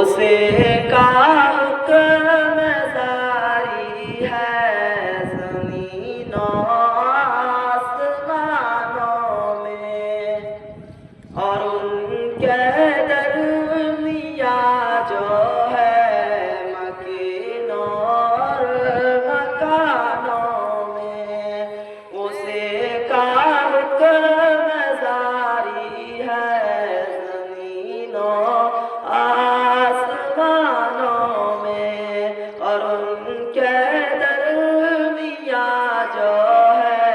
उसे का हुक्म जारी है ज़मीनों आसमानों में, और उनके दरमिया जो है मकीनों और मकानों में, उसे का हुक्म जारी है ज़मीनों आसमानों में, और उनके दरमिया जो है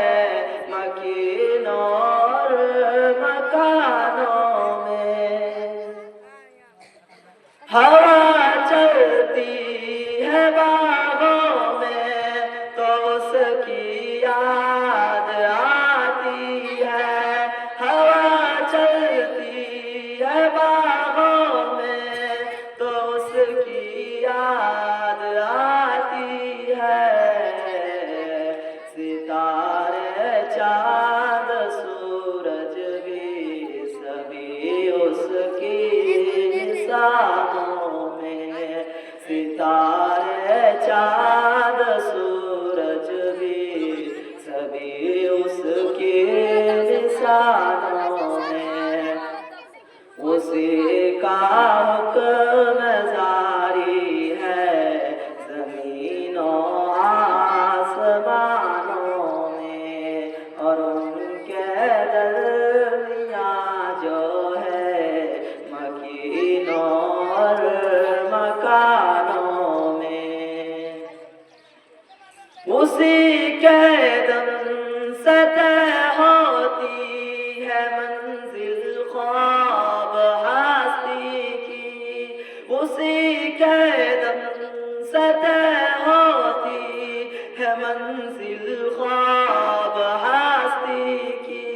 मकीनों और मकानों में। हवा चलती है बागों में तो उसकी याद आती है। हवा चलती है बागों में तो उसकी याद आती है। सितारे चाँद सूरज भी सभी उसकी निशानों में। सितारे चाँद सूरज भी सभी उसकी निशानों में, उसी का हुक्म जारी है ज़मीनों आसमानों में, और उनके दरमिया जो है मकीनों और मकानों में। उसी के दम से तय होती है मंजिल ख्वाब हस्ती की। उसी के दम से तय होती है मंजिल ख्वाब हस्ती की।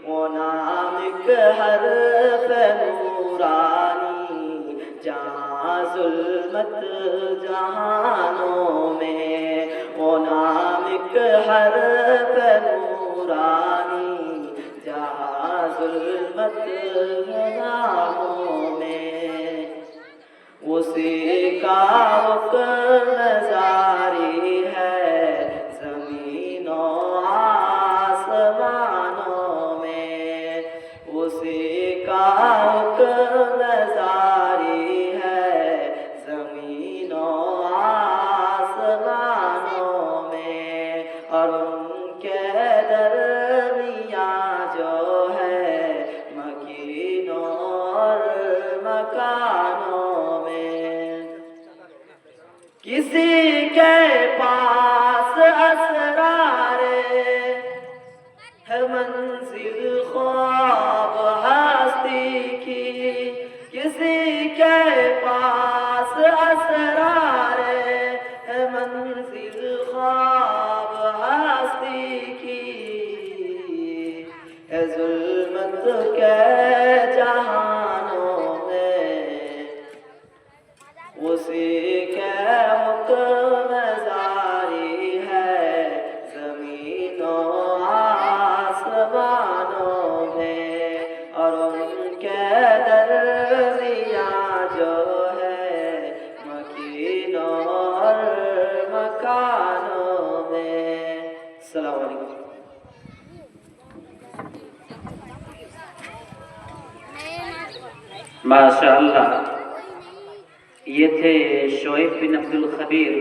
वो नाम एक हर्फ नूरानी जहाँ जुल्मत जहानों में। वो नाम एक हर्फ नूरानी जहाँ जुल्मत जहानों में, उसी का हुक्म जारी है ज़मीनों आसमानों में। उसी का हुक्म जारी है ज़मीनों आसमानों में, और उनके दरमिया जो है मकीनों और मकानों में। किसी के पास असरारे है मंजिल ख्वाब हस्ती की। किसी के पास असरारे है मंजिल ख्वाब हस्ती की। है जुल्मत के जहानों में, उसी के हुक्म जारी है ज़मीनों आसमानों में, और उनके दरमिया जो है मकीनों और मकानों में। अस्सलामु अलैकुम। माशाअल्लाह, ये थे शोएब बिन अब्दुल खबीर।